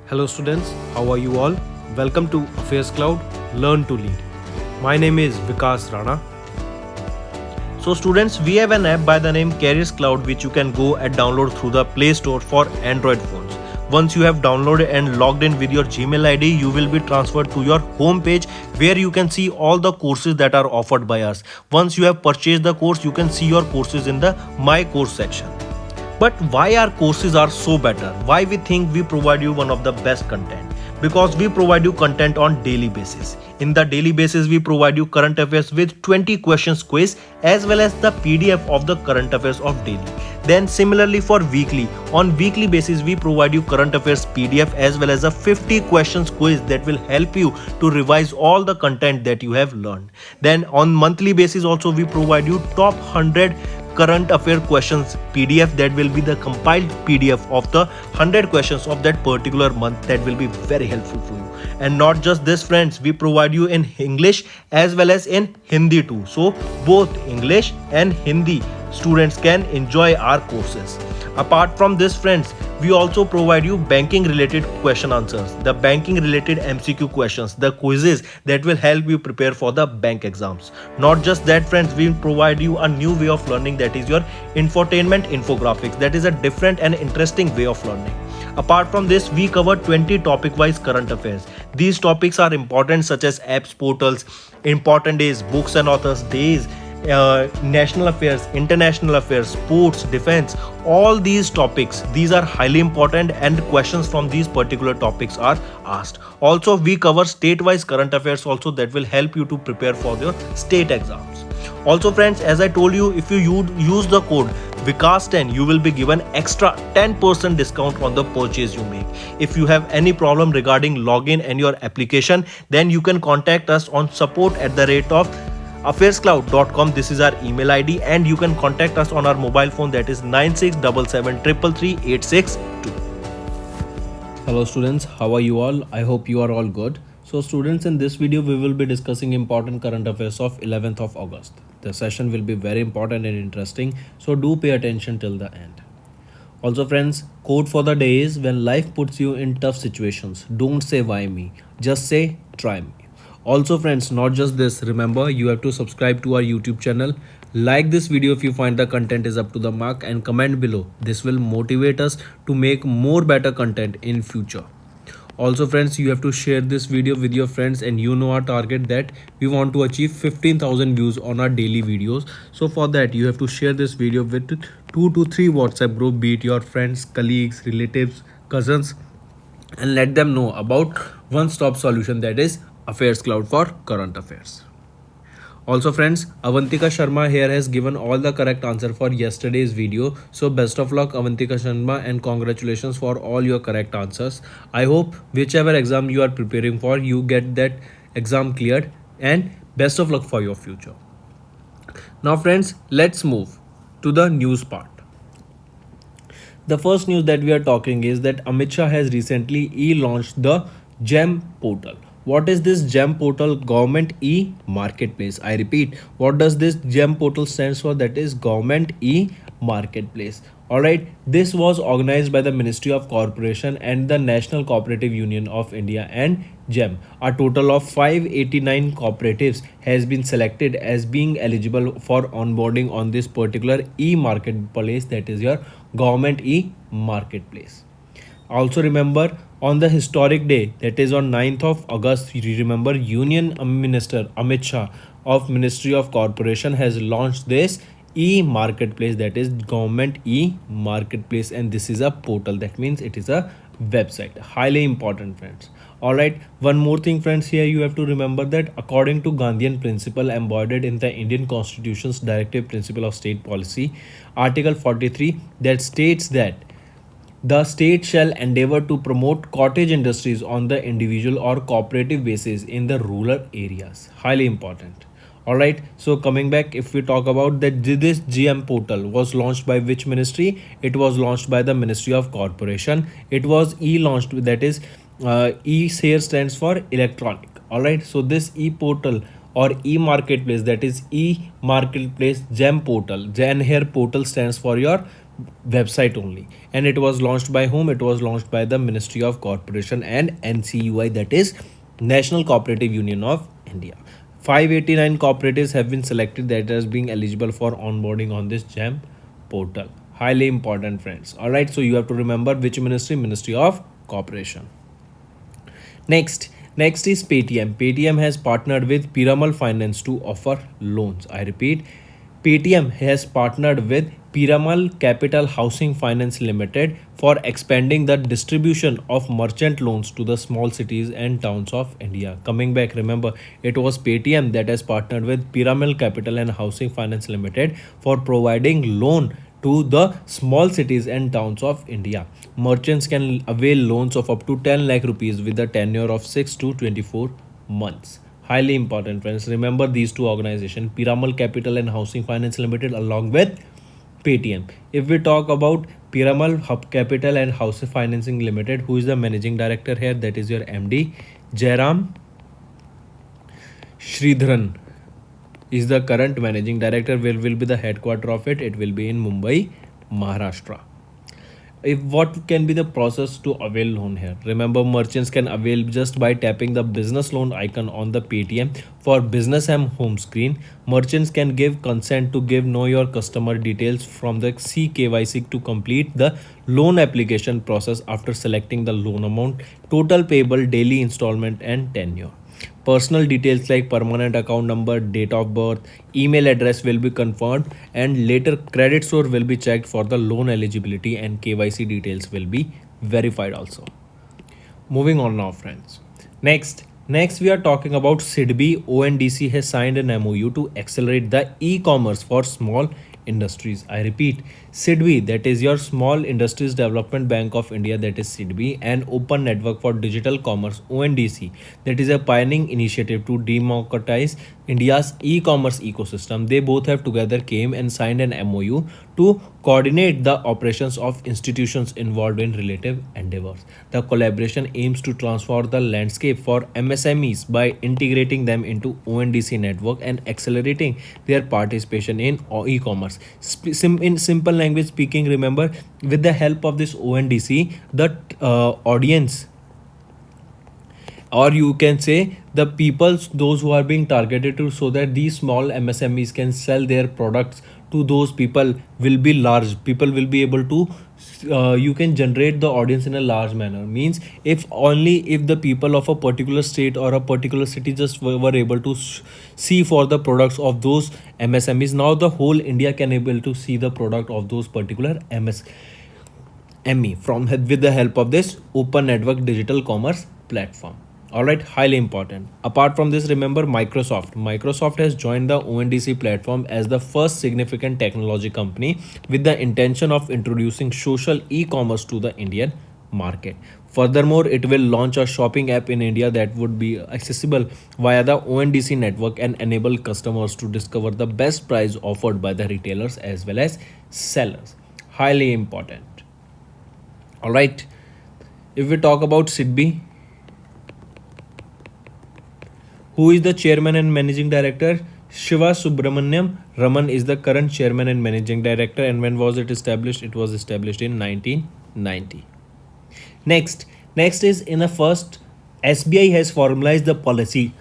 Hello students, how are you all? Welcome to Affairscloud, Learn to Lead. My name is Vikas Rana. So students, we have an app by the name Cloud which you can go and download through the Play Store for Android phones. Once you have downloaded and logged in with your Gmail ID, you will be transferred to your home page where you can see all the courses that are offered by us. Once you have purchased the course, you can see your courses in the My Course section. But why our courses are so better? Why we think we provide you one of the best content? Because we provide you content on daily basis. In the daily basis, we provide you current affairs with 20 questions quiz as well as the PDF of the current affairs of daily. Then similarly for weekly, on weekly basis we provide you current affairs PDF as well as a 50 questions quiz that will help you to revise all the content that you have learned. Then on monthly basis also we provide you top 100 current affair questions PDF that will be the compiled PDF of the 100 questions of that particular month that will be very helpful for you. And not just this friends, we provide you in English as well as in Hindi too. So both English and Hindi students can enjoy our courses. Apart from this friends, we also provide you banking related question answers, the banking related MCQ questions, the quizzes that will help you prepare for the bank exams. Not just that friends, we provide you a new way of learning, that is your infotainment infographics. That is a different and interesting way of learning. Apart from this, we cover 20 topic wise current affairs. These topics are important such as apps, portals, important days, books and authors days, national affairs, international affairs, sports, defense, all these topics, these are highly important and questions from these particular topics are asked. Also we cover state-wise current affairs also that will help you to prepare for your state exams. Also friends, as I told you, if you use the code Vikas10, you will be given extra 10% discount on the purchase you make. If you have any problem regarding login and your application, then you can contact us on support@affairscloud.com. This is our email ID and you can contact us on our mobile phone, that is 9677333862. Hello students, how are you all? I hope you are all good. So students, in this video we will be discussing important current affairs of 11th of August. The session will be very important and interesting, so do pay attention till the end. Also friends, quote for the day is, when life puts you in tough situations, don't say why me, just say try me. Also friends, not just this, remember you have to subscribe to our YouTube channel, like this video if you find the content is up to the mark, and comment below. This will motivate us to make more better content in future. Also friends, you have to share this video with your friends, and you know our target that we want to achieve 15,000 views on our daily videos. So for that you have to share this video with 2 to 3 WhatsApp group, be it your friends, colleagues, relatives, cousins, and let them know about one-stop solution, that is Affairscloud for current affairs. Also friends, Avantika Sharma here has given all the correct answer for yesterday's video. So best of luck Avantika Sharma and congratulations for all your correct answers. I hope whichever exam you are preparing for, you get that exam cleared, and best of luck for your future. Now friends, let's move to the news part. The first news that we are talking is that Amit Shah has recently e-launched the GEM portal. What is this GEM portal? Government e-marketplace. I repeat, what does this GEM portal stands for? That is Government e-marketplace. Alright, this was organized by the Ministry of Corporation and the National Cooperative Union of India and GEM. A total of 589 cooperatives has been selected as being eligible for onboarding on this particular e-marketplace, that is your Government e-marketplace. Also remember, on the historic day, that is on 9th of August, you remember Union Minister Amit Shah of Ministry of Corporation has launched this e-marketplace, that is Government e-marketplace, and this is a portal, that means it is a website. Highly important friends. Alright, one more thing friends, here you have to remember that according to Gandhian principle embodied in the Indian Constitution's Directive Principle of State Policy, Article 43, that states that the state shall endeavor to promote cottage industries on the individual or cooperative basis in the rural areas. Highly important. Alright, so coming back, if we talk about that, this GM portal was launched by which ministry? It was launched by the Ministry of Corporation. It was e-launched, that is E here stands for electronic. Alright, so this e-portal or e-marketplace, that is e-marketplace GEM portal, and here portal stands for your website only. And it was launched by whom? It was launched by the Ministry of Corporation and NCUI, that is National Cooperative Union of India. 589 cooperatives have been selected that as being eligible for onboarding on this GEM portal. Highly important, friends. All right, so you have to remember which ministry? Ministry of Corporation. Next is Paytm. Paytm has partnered with Piramal Finance to offer loans. I repeat, Paytm has partnered with Piramal Capital Housing Finance Limited for expanding the distribution of merchant loans to the small cities and towns of India. Coming back, remember, it was Paytm that has partnered with Piramal Capital and Housing Finance Limited for providing loan to the small cities and towns of India. Merchants can avail loans of up to 10 lakh rupees with a tenure of 6 to 24 months. Highly important, friends. Remember these two organizations, Piramal Capital and Housing Finance Limited, along with Paytm. If we talk about Piramal Hub Capital and Housing Financing Limited, who is the managing director here? That is your MD, Jairam Sridharan is the current managing director. Where will be the headquarter of it? It will be in Mumbai, Maharashtra. If what can be the process to avail loan here? Remember, merchants can avail just by tapping the business loan icon on the Paytm for business and home screen. Merchants can give consent to give know your customer details from the CKYC to complete the loan application process after selecting the loan amount, total payable, daily installment and tenure. Personal details like permanent account number, date of birth, email address will be confirmed, and later credit score will be checked for the loan eligibility and KYC details will be verified also. Moving on now, friends. Next we are talking about SIDBI. ONDC has signed an MOU to accelerate the e-commerce for small industries. I repeat, SIDBI, that is your Small Industries Development Bank of India, that is SIDBI, and Open Network for Digital Commerce, ONDC, that is a pioneering initiative to democratize India's e-commerce ecosystem. They both have together came and signed an MOU to coordinate the operations of institutions involved in relative endeavors. The collaboration aims to transform the landscape for MSMEs by integrating them into ONDC network and accelerating their participation in e-commerce. In simple language speaking, remember, with the help of this ONDC, the audience, or you can say the people, those who are being targeted to, so that these small MSMEs can sell their products to those people, will be large. People will be able to you can generate the audience in a large manner. Means if the people of a particular state or a particular city just were able to see for the products of those MSMEs, now the whole India can able to see the product of those particular MSME from with the help of this open network digital commerce platform. All right, highly important. Apart from this, remember Microsoft has joined the ONDC platform as the first significant technology company with the intention of introducing social e-commerce to the Indian market. Furthermore, it will launch a shopping app in India that would be accessible via the ONDC network and enable customers to discover the best price offered by the retailers as well as sellers. Highly important. All right, if we talk about SIDBI, who is the chairman and managing director? Shiva Subramaniam Raman is the current chairman and managing director. And when was it established? It was established in 1990. Next is, in the first, SBI has formalized the policy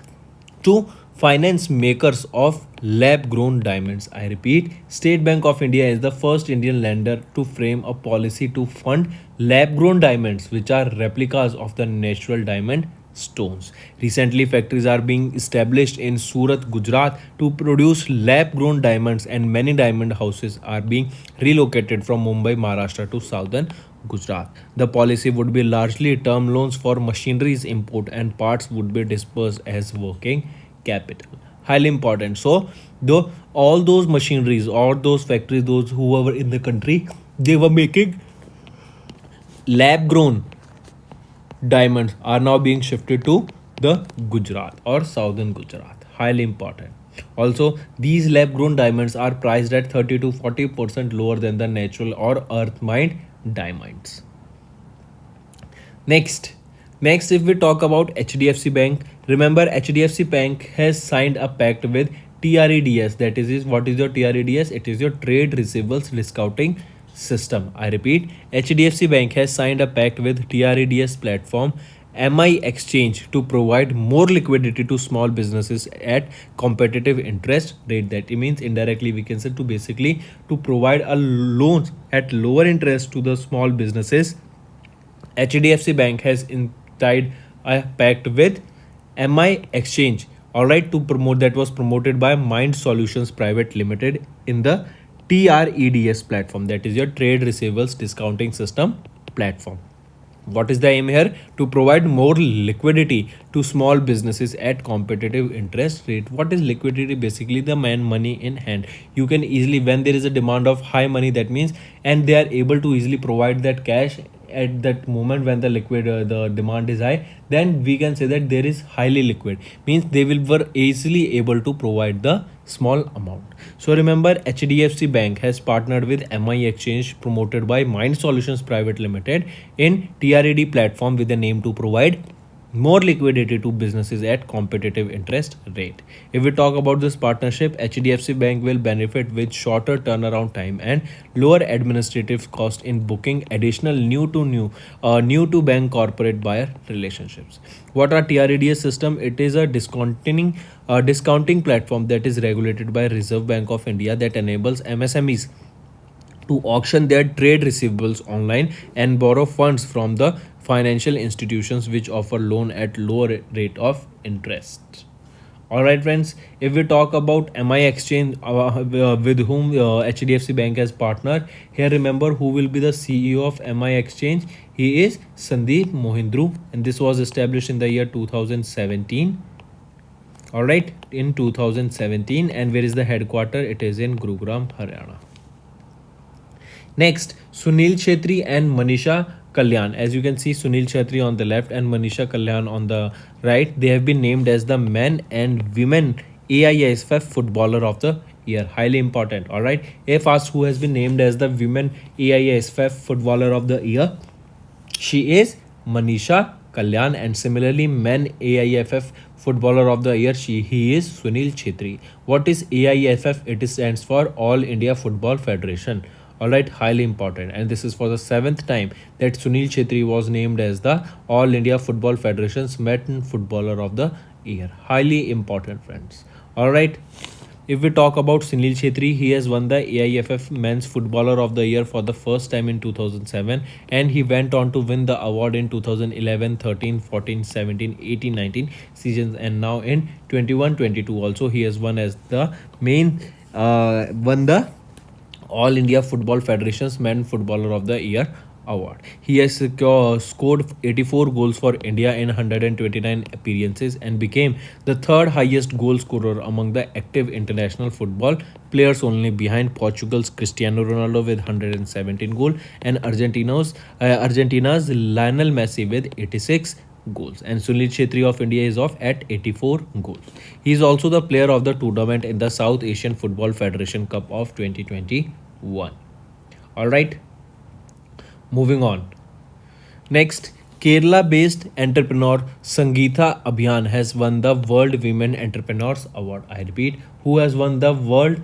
to finance makers of lab grown diamonds. I repeat, State Bank of India is the first Indian lender to frame a policy to fund lab grown diamonds, which are replicas of the natural diamond stones. Recently, factories are being established in Surat, Gujarat to produce lab-grown diamonds, and many diamond houses are being relocated from Mumbai, Maharashtra to southern Gujarat. The policy would be largely term loans for machineries import, and parts would be dispersed as working capital. Highly important. So, though all those machineries or those factories, those who were in the country, they were making lab-grown diamonds are now being shifted to the Gujarat or southern Gujarat. Highly important. Also, these lab grown diamonds are priced at 30 to 40% lower than the natural or earth mined diamonds. Next, if we talk about HDFC Bank, remember HDFC Bank has signed a pact with TREDS. That is, what is your TREDS? It is your Trade Receivables Discounting system. I repeat, HDFC Bank has signed a pact with TREDS platform MI Exchange to provide more liquidity to small businesses at competitive interest rate. That means indirectly we can say to basically to provide a loans at lower interest to the small businesses. HDFC Bank has tied a pact with MI Exchange, all right, to promote that was promoted by Mind Solutions Private Limited in the TREDS platform, that is your Trade Receivables Discounting System platform. What is the aim here? To provide more liquidity to small businesses at competitive interest rate. What is liquidity? Basically the money in hand. You can easily, when there is a demand of high money, that means, and they are able to easily provide that cash at that moment when the demand is high, then we can say that there is highly liquid, means they will were easily able to provide the small amount. So remember, HDFC Bank has partnered with MI Exchange promoted by Mind Solutions Private Limited in TRED platform with the name to provide more liquidity to businesses at competitive interest rate. If we talk about this partnership, HDFC Bank will benefit with shorter turnaround time and lower administrative cost in booking additional new to bank corporate buyer relationships. What are TREDS system? It is a discounting platform that is regulated by Reserve Bank of India that enables MSMEs to auction their trade receivables online and borrow funds from the financial institutions which offer loan at lower rate of interest. All right, friends, if we talk about MI Exchange with whom HDFC Bank has partnered, here remember who will be the CEO of MI Exchange. He is Sandeep Mohindru, and this was established in the year 2017. All right, in 2017. And where is the headquarter? It is in Gurugram, Haryana. Next, Sunil Shetri and Manisha Kalyan. As you can see, Sunil Shetri on the left and Manisha Kalyan on the right. They have been named as the men and women AISFF Footballer of the Year. Highly important. All right. If asked who has been named as the women AISFF Footballer of the Year, she is Manisha Kalyan, and similarly men AIFF Footballer of the Year, he is Sunil Shetri. What is AIFF? It stands for All India Football Federation. All right, highly important, and this is for the 7th time that Sunil Shetri was named as the All India Football Federation's Men Footballer of the Year. Highly important, friends. All right, if we talk about Sunil Shetri, he has won the AIFF Men's Footballer of the Year for the first time in 2007, and he went on to win the award in 2011, 13, 14, 17, 18, 19 seasons, and now in 21-22 also he has won as the won the All India Football Federation's Men Footballer of the Year award. He has scored 84 goals for India in 129 appearances and became the 3rd highest goal scorer among the active international football players, only behind Portugal's Cristiano Ronaldo with 117 goals and Argentina's Lionel Messi with 86 goals, and Sunil Shetri of India is off at 84 goals. He is also the player of the tournament in the South Asian Football Federation Cup of 2021. All right, moving on. Next, Kerala-based entrepreneur Sangeetha Abhiyan has won the World Women Entrepreneurs Award. I repeat, who has won the World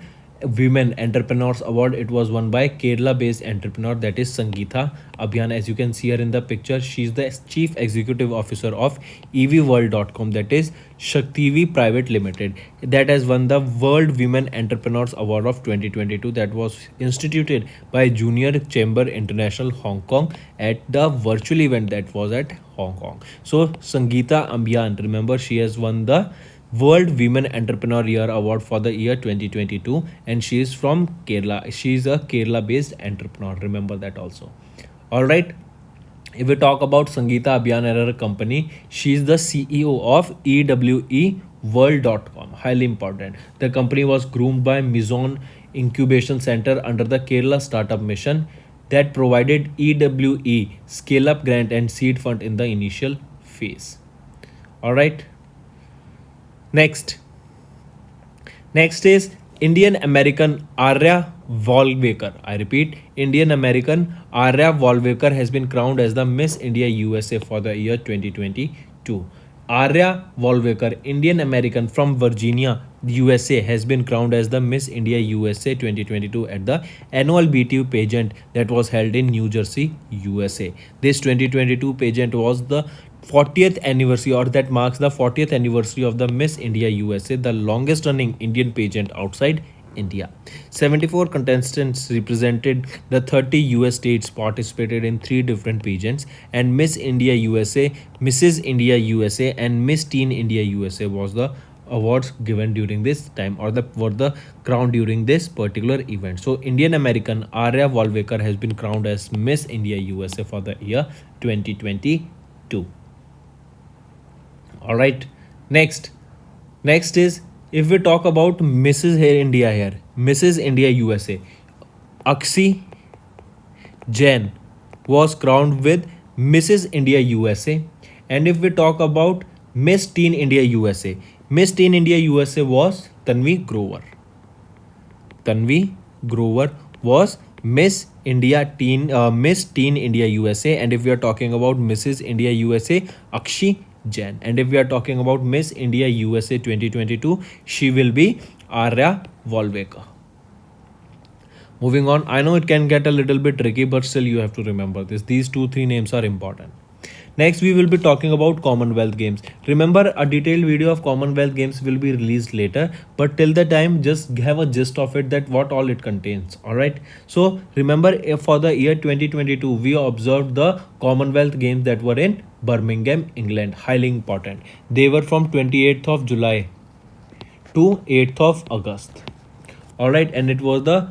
Women Entrepreneurs Award? It was won by Kerala-based entrepreneur, that is Sangeetha Abhiyan. As you can see her in the picture, she is the Chief Executive Officer of evworld.com, that is Shaktivi Private Limited, that has won the World Women Entrepreneurs Award of 2022 that was instituted by Junior Chamber International Hong Kong at the virtual event that was at Hong Kong. So Sangeetha Abhiyan, remember, she has won the World Women Entrepreneur Year Award for the year 2022, and she is from Kerala. She is a Kerala-based entrepreneur. Remember that also. All right. If we talk about Sangeetha Abhiyan and her company, she is the CEO of EWEworld.com. Highly important. The company was groomed by Mizon Incubation Center under the Kerala Startup Mission that provided EWE scale-up grant and seed fund in the initial phase. All right. Next is Indian American Arya Volvekar. I repeat, Indian American Arya Volvekar has been crowned as the Miss India USA for the year 2022. Arya Volvekar, Indian American from Virginia, USA, has been crowned as the Miss India USA 2022 at the annual BTU pageant that was held in New Jersey, USA. This 2022 pageant was the 40th anniversary, or that marks the 40th anniversary of the Miss India USA, the longest running Indian pageant outside India. 74 contestants represented the 30 US states, participated in 3 different pageants, and Miss India USA, Mrs. India USA, and Miss Teen India USA was the awards given during this time, or the crown during this particular event. So Indian American Arya Volvekar has been crowned as Miss India USA for the year 2022. All right, next is, if we talk about Mrs. India here, Mrs. India USA, Akshi Jain was crowned with Mrs. India USA. And if we talk about Miss Teen India USA, Miss Teen India USA was Tanvi Grover. Tanvi Grover was Miss Miss Teen India USA. And if we are talking about Mrs. India USA, Akshi Jain. And if we are talking about Miss India USA 2022, she will be Arya Volvekar. Moving on, I know it can get a little bit tricky, but still you have to remember this. These 2-3 names are important. Next, we will be talking about Commonwealth Games. Remember, a detailed video of Commonwealth Games will be released later, but till the time, just have a gist of it, that what all it contains. All right. So remember, for the year 2022, we observed the Commonwealth Games that were in Birmingham, England. Highly important. They were from 28th of July to 8th of August. All right, and it was the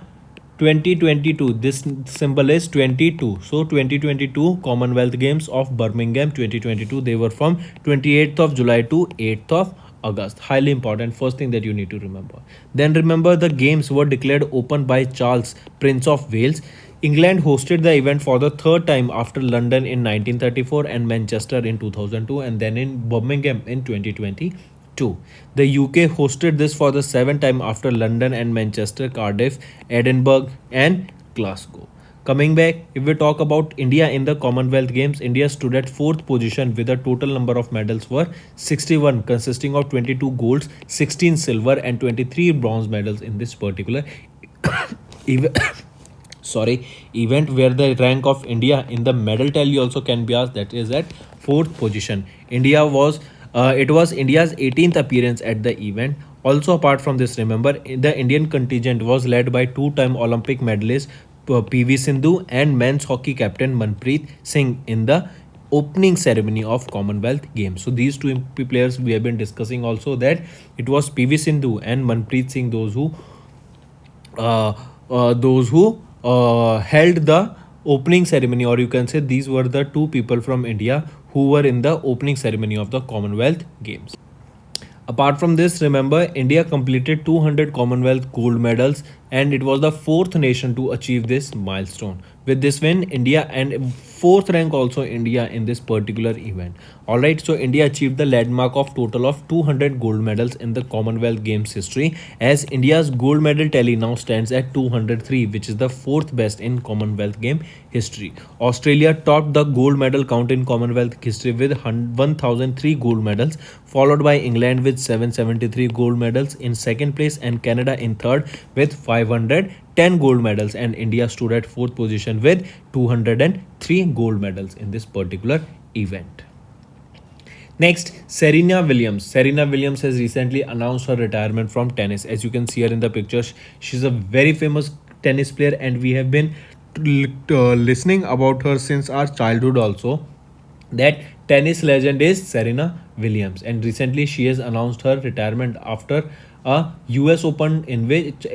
2022, this symbol is 22. So 2022 Commonwealth Games of Birmingham 2022, they were from 28th of July to 8th of August. Highly important, first thing that you need to remember. Then remember, the games were declared open by Charles, Prince of Wales. England hosted the event for the 3rd time after London in 1934 and Manchester in 2002, and then in Birmingham in 2022. The UK hosted this for the 7th time after London and Manchester, Cardiff, Edinburgh, and Glasgow. Coming back, if we talk about India in the Commonwealth Games, India stood at 4th position with a total number of medals were 61, consisting of 22 golds, 16 silver, and 23 bronze medals in this particular event. Event, where the rank of India in the medal tally also can be asked, that is at 4th position. It was India's 18th appearance at the event. Also, apart from this, remember, the Indian contingent was led by 2-time Olympic medalist PV Sindhu and men's hockey captain Manpreet Singh in the opening ceremony of Commonwealth Games. So these 2 players we have been discussing also, that it was PV Sindhu and Manpreet Singh, those who held the opening ceremony, or you can say these were the 2 people from India who were in the opening ceremony of the Commonwealth Games. Apart from this, remember, India completed 200 Commonwealth gold medals, and it was the 4th nation to achieve this milestone. With this win, India, and 4th rank also India in this particular event. Alright, so India achieved the landmark of total of 200 gold medals in the Commonwealth Games history, as India's gold medal tally now stands at 203, which is the 4th best in Commonwealth Game history. Australia topped the gold medal count in Commonwealth history with 1003 gold medals, followed by England with 773 gold medals in 2nd place, and Canada in 3rd with 510 gold medals, and India stood at 4th position with 203 gold medals in this particular event. Next, Serena Williams. Serena Williams has recently announced her retirement from tennis. As you can see here in the picture, she's a very famous tennis player, and we have been listening about her since our childhood also. That tennis legend is Serena Williams, and recently she has announced her retirement after a US Open in which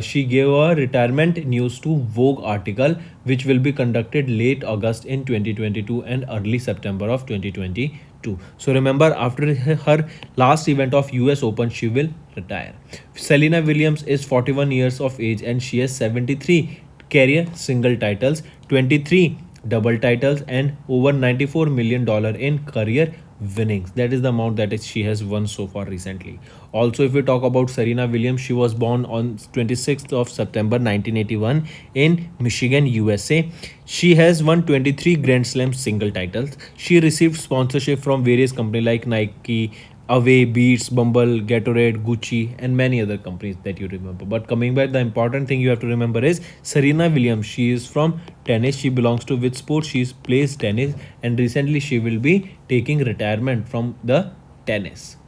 she gave a retirement news to Vogue article, which will be conducted late August in 2022 and early September of 2022. So remember, after her last event of US Open, she will retire. Serena Williams is 41 years of age, and she has 73 career single titles, 23 double titles, and over $94 million in career winnings. That is the amount that she has won so far recently. Also, if we talk about Serena Williams, she was born on 26th of September 1981 in Michigan, USA. She has won 23 Grand Slam single titles. She received sponsorship from various companies like Nike, Away, Beats, Bumble, Gatorade, Gucci, and many other companies that you remember. But coming back, the important thing you have to remember is Serena Williams. She is from tennis. She belongs to which sport? She plays tennis, and recently she will be taking retirement from the tennis.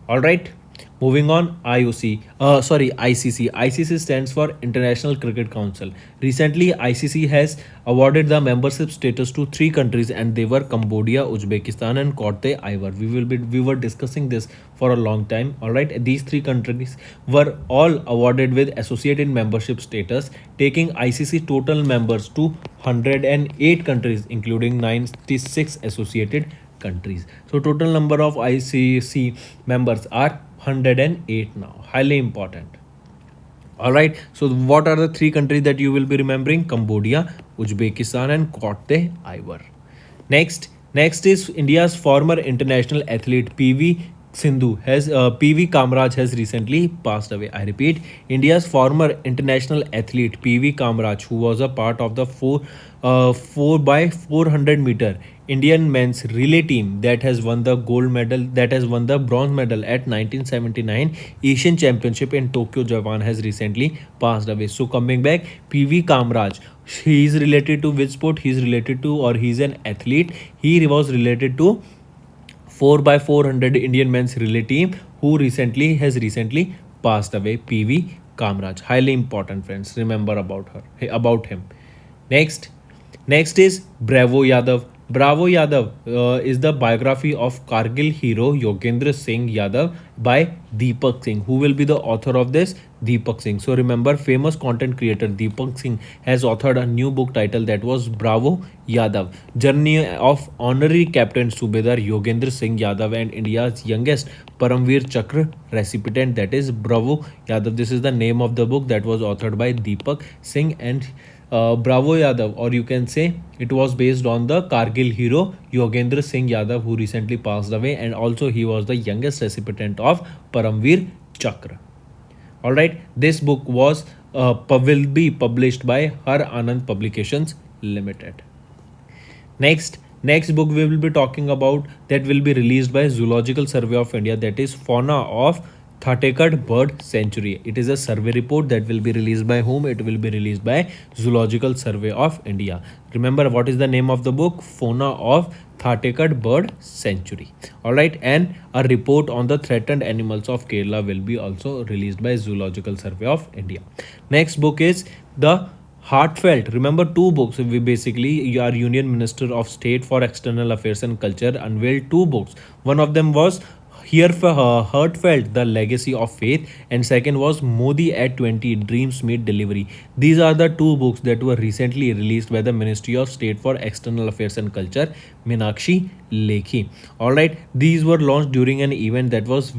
All right. Moving on, ICC. ICC stands for International Cricket Council. Recently, ICC has awarded the membership status to three countries, and they were Cambodia, Uzbekistan, and Cote d'Ivoire. We were discussing this for a long time. All right, these three countries were all awarded with associated membership status, taking ICC total members to 108 countries, including 96 associated countries. So total number of ICC members are 108 now. Highly important. All right. So what are the three countries that you will be remembering? Cambodia, Uzbekistan, and Cote d'Ivoire. Next is India's former international athlete PV Kamraj has recently passed away. I repeat, India's former international athlete PV Kamraj, who was a part of the 4 by 400 meter Indian men's relay team that has won the bronze medal at 1979 Asian Championship in Tokyo, Japan, has recently passed away. So coming back, PV Kamraj, he is related to which sport? He is related to, or he is an athlete. He was related to 4 by 400 Indian men's relay team who has recently passed away. PV Kamraj, highly important, friends. Remember about him. Next is Bravo Yadav. Bravo Yadav is the biography of Kargil hero Yogendra Singh Yadav by Deepak Singh. Who will be the author of this? Deepak Singh. So remember, famous content creator Deepak Singh has authored a new book title that was Bravo Yadav, Journey of Honorary Captain Subedar Yogendra Singh Yadav and India's youngest Paramveer Chakra recipient, that is Bravo Yadav. This is the name of the book that was authored by Deepak Singh, and Bravo Yadav, or you can say it was based on the Kargil hero Yogendra Singh Yadav, who recently passed away, and also he was the youngest recipient of Paramveer Chakra. All right, this book will be published by Har Anand Publications Limited. Next book we will be talking about that will be released by Zoological Survey of India, that is Fauna of Thatekad Bird Sanctuary. It is a survey report that will be released by whom? It will be released by Zoological Survey of India. Remember, what is the name of the book? Fauna of Thatekad Bird Sanctuary. All right, and a report on the threatened animals of Kerala will be also released by Zoological Survey of India. Next book is the Heartfelt. Remember, two books. We basically, our Union Minister of State for External Affairs and Culture unveiled two books. One of them was Here for Heartfelt, The Legacy of Faith, and second was Modi at 20, Dreams Meet Delivery. These are the two books that were recently released by the Ministry of State for External Affairs and Culture, Meenakshi Lekhi. All right, these were launched during an event that was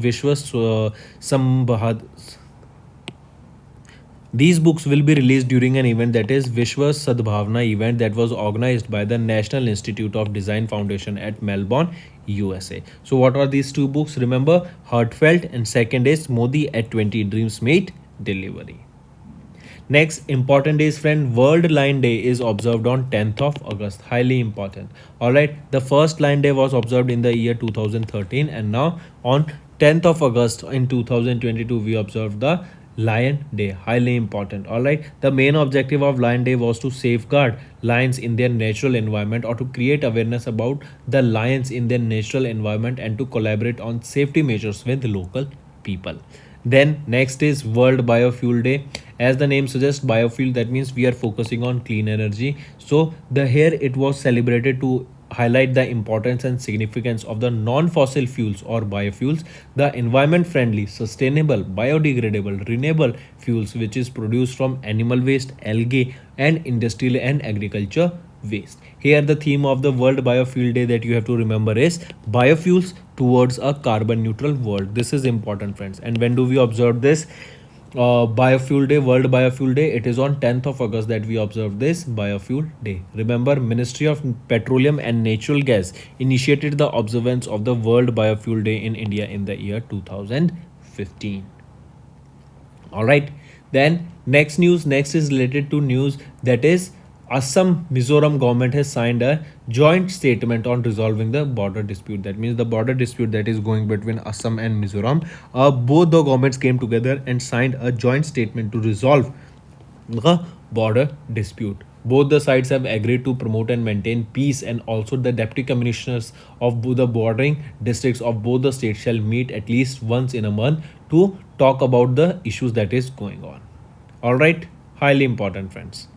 These books will be released during an event that is Vishwa Sadbhavna event that was organized by the National Institute of Design Foundation at Melbourne, USA. So what are these two books? Remember, Heartfelt, and second is Modi at 20, Dreams Meet Delivery. Next important is, friend, World Lion Day is observed on 10th of August. Highly important. All right, the first Lion Day was observed in the year 2013, and now on 10th of August in 2022 we observed the Lion Day. Highly important. All right, the main objective of Lion Day was to safeguard lions in their natural environment, or to create awareness about the lions in their natural environment, and to collaborate on safety measures with local people. Then next is World Biofuel Day. As the name suggests, biofuel, that means we are focusing on clean energy. So here it was celebrated to highlight the importance and significance of the non-fossil fuels or biofuels, the environment-friendly, sustainable, biodegradable, renewable fuels which is produced from animal waste, algae, and industrial and agriculture waste. Here the theme of the World Biofuel Day that you have to remember is Biofuels Towards a Carbon Neutral World. This is important, friends. And when do we observe this? Biofuel Day, World Biofuel Day. It is on 10th of August that we observe this Biofuel Day. Remember, Ministry of Petroleum and Natural Gas initiated the observance of the World Biofuel Day in India in the year 2015. All right. Then next is related to news, that is Assam Mizoram government has signed a joint statement on resolving the border dispute. That means the border dispute that is going between Assam and Mizoram. Both the governments came together and signed a joint statement to resolve the border dispute. Both the sides have agreed to promote and maintain peace, and also the deputy commissioners of the bordering districts of both the states shall meet at least once in a month to talk about the issues that is going on. All right, highly important, friends.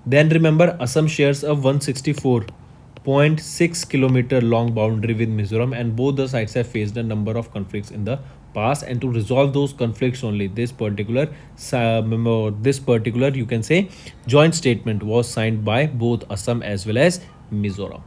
Then remember, Assam shares a 164.6 kilometer long boundary with Mizoram, and both the sides have faced a number of conflicts in the past. And to resolve those conflicts only, this particular you can say joint statement was signed by both Assam as well as Mizoram.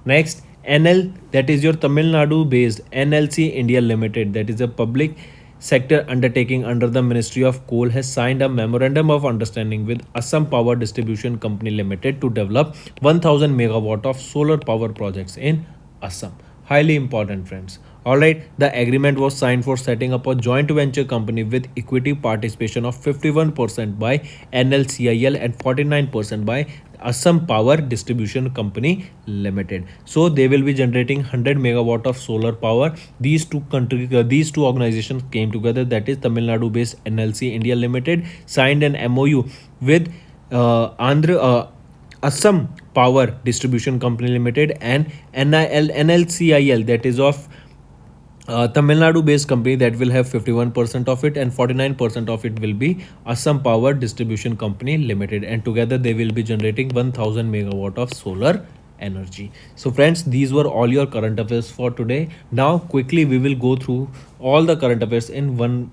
Next, NL, that is your Tamil Nadu based NLC India Limited, that is a public sector undertaking under the Ministry of Coal, has signed a memorandum of understanding with Assam Power Distribution Company Limited to develop 1000 megawatt of solar power projects in Assam. Highly important, friends. Alright, the agreement was signed for setting up a joint venture company with equity participation of 51% by NLCIL and 49% by Assam Power Distribution Company Limited. So they will be generating 100 megawatt of solar power. These two organizations came together, that is Tamil Nadu based NLC India Limited signed an MOU with Assam Power Distribution Company Limited and NLCIL, that is of Tamil Nadu based company, that will have 51% of it, and 49% of it will be Assam Power Distribution Company Limited, and together they will be generating 1000 megawatt of solar energy. So friends, these were all your current affairs for today. Now quickly we will go through all the current affairs in one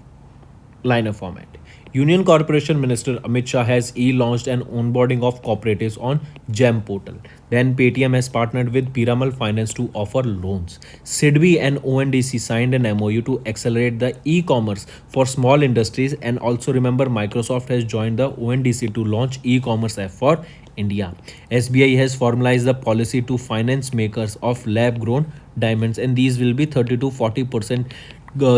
liner format. Union Corporation Minister Amit Shah has e-launched an onboarding of cooperatives on GEM portal. Then Paytm has partnered with Piramal Finance to offer loans. SIDBI and ONDC signed an MOU to accelerate the e-commerce for small industries, and also remember Microsoft has joined the ONDC to launch e-commerce app for India. SBI has formalized the policy to finance makers of lab-grown diamonds, and these will be 30 to 40%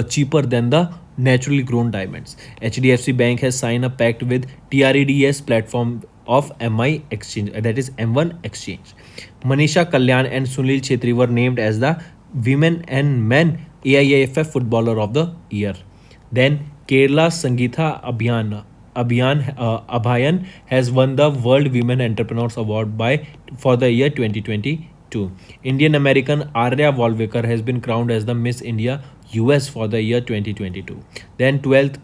cheaper than the naturally grown diamonds. HDFC Bank has signed a pact with TREDS platform of MI Exchange, that is M1 Exchange. Manisha Kalyan and Sunil Shetri were named as the Women and Men AIFF Footballer of the Year. Then Kerala Sangeetha Abhayan has won the World Women Entrepreneurs Award for the year 2022. Indian American Arya Walwekar has been crowned as the Miss India US for the year 2022. Then 12th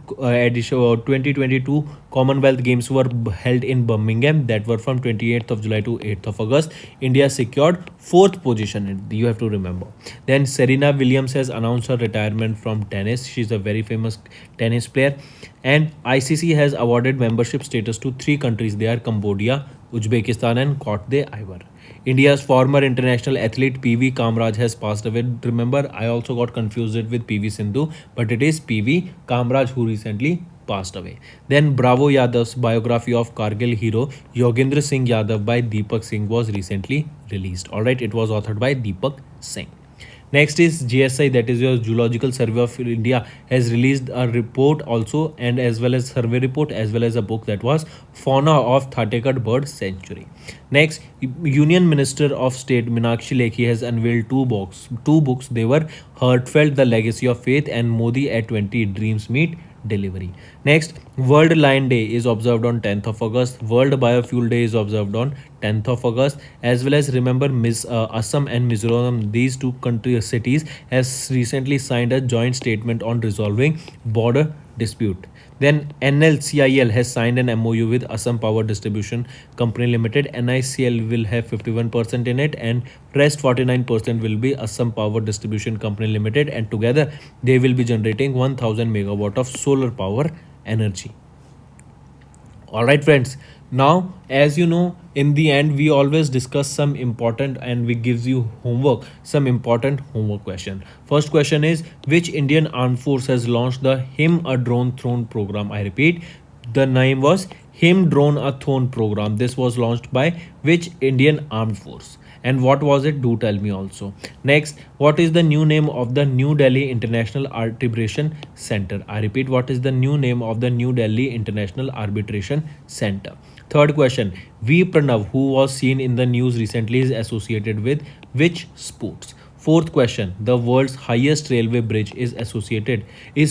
edition 2022 Commonwealth Games were held in Birmingham, that were from 28th of July to 8th of August. India secured 4th position, you have to remember. Then Serena Williams has announced her retirement from tennis. She's a very famous tennis player. And ICC has awarded membership status to 3 countries. They are Cambodia, Uzbekistan and Cote d'Ivoire. India's former international athlete PV Kamraj has passed away. Remember, I also got confused it with PV Sindhu, but it is PV Kamraj who recently passed away. Then Bravo Yadav's biography of Kargil hero Yogendra Singh Yadav by Deepak Singh was recently released. Alright, it was authored by Deepak Singh. Next is GSI, that is your Zoological Survey of India, has released a report also, and as well as survey report, as well as a book, that was Fauna of Thatekad Bird Sanctuary. Next, Union Minister of State Meenakshi Lekhi has unveiled two books. They were Heartfelt, The Legacy of Faith, and Modi at 20 Dreams Meet Delivery. Next, World Lion Day is observed on 10th of August. World Biofuel Day is observed on 10th of August. As well as remember Assam and Mizoram, these two cities has recently signed a joint statement on resolving border dispute. Then NLCIL has signed an MOU with Assam Power Distribution Company Limited. NICL will have 51% in it, and rest 49% will be Assam Power Distribution Company Limited, and together they will be generating 1000 megawatt of solar power energy. Alright friends, Now, as you know, in the end, we always discuss some important and we gives you homework, some important homework question. First question is, which Indian armed force has launched the Him a Drone Throne program? I repeat, the name was Him Drone a Throne program. This was launched by which Indian armed force? And what was it? Do tell me also. Next, what is the new name of the New Delhi International Arbitration Center? I repeat, what is the new name of the New Delhi International Arbitration Center? Third question, V Pranav, who was seen in the news recently, is associated with which sports? Fourth question, the world's highest railway bridge is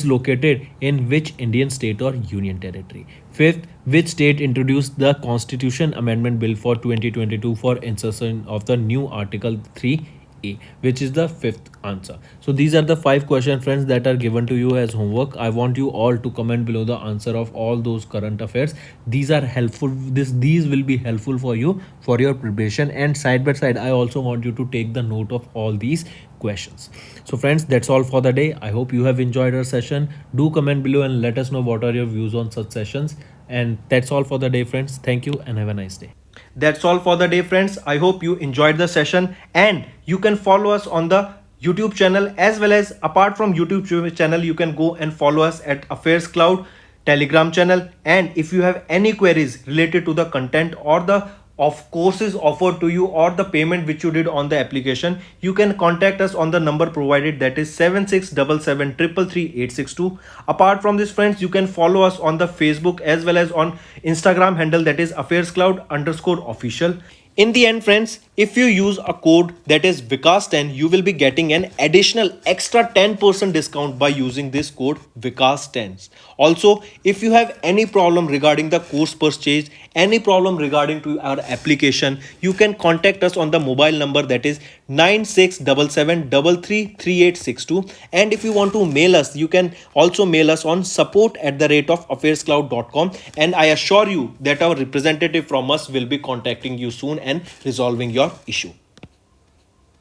located in which Indian state or union territory? Fifth, which state introduced the Constitution Amendment Bill for 2022 for insertion of the new Article 3A, which is the fifth answer. So these are the 5 question, friends, that are given to you as homework. I want you all to comment below the answer of all those current affairs. These are helpful. These will be helpful for you for your preparation, and side by side I also want you to take the note of all these questions. So friends, that's all for the day. I hope you have enjoyed our session. Do comment below and let us know what are your views on such sessions. And that's all for the day, friends. Thank you and have a nice day. That's all for the day, friends. I hope you enjoyed the session, and you can follow us on the YouTube channel, as well as apart from YouTube channel, you can go and follow us at Affairscloud Telegram channel. And if you have any queries related to the content or the of courses offered to you or the payment which you did on the application, you can contact us on the number provided, that is 7677333862. Apart from this, friends, you can follow us on the Facebook as well as on Instagram handle, that is Affairscloud_official. In the end, friends, if you use a code that is Vikas10, you will be getting an additional extra 10% discount by using this code Vikas10. Also, if you have any problem regarding the course purchase, any problem regarding to our application, you can contact us on the mobile number, that is 9677333862. And if you want to mail us, you can also mail us on support@affairscloud.com, and I assure you that our representative from us will be contacting you soon and resolving your issue.